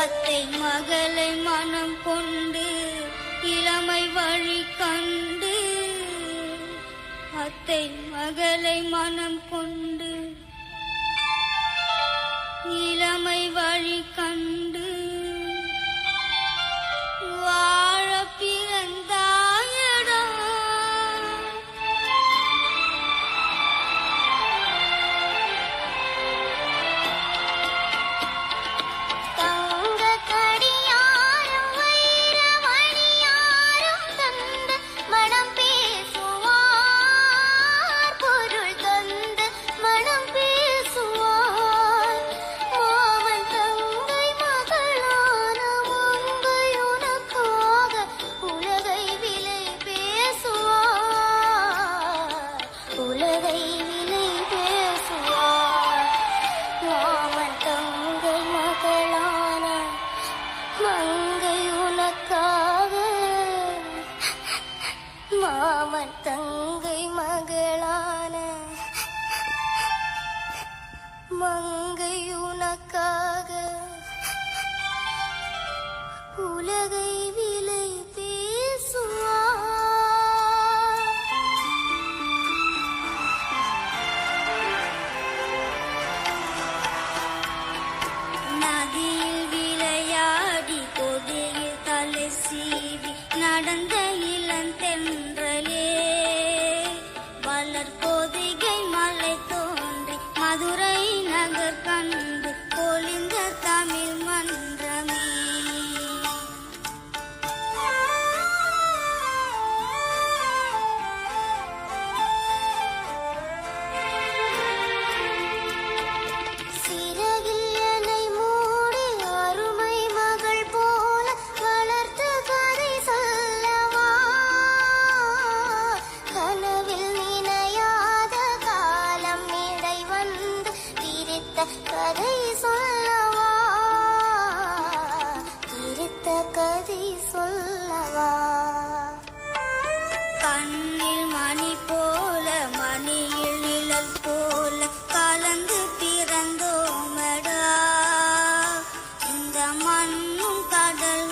அத்தை மகளை மனம் கொண்டு இளமை வழி கண்டு, அத்தை மகளை மனம் கொண்டு இளமை வழி கண்டு வாழ பிறந்தாயடா. மாமன் தங்கை மகளான மங்கை உனக்காக உலகை விலை பேசுவார். நதியில் விளையாடி கொடியில் தலை சீவி நடந்த இளந்தென்றலே வளர் பொதிகை மலை தோன்றி மதுரை நகர் கண்டு பொழிந்த தமிழ் மன்றமே. கதை சொல்லவா, திருத்த கதை சொல்லவா. கண்ணில் மணி போல மணியில் நிழல் போல கலந்து பிறந்தோமடா. இந்த மண்ணும் கடல்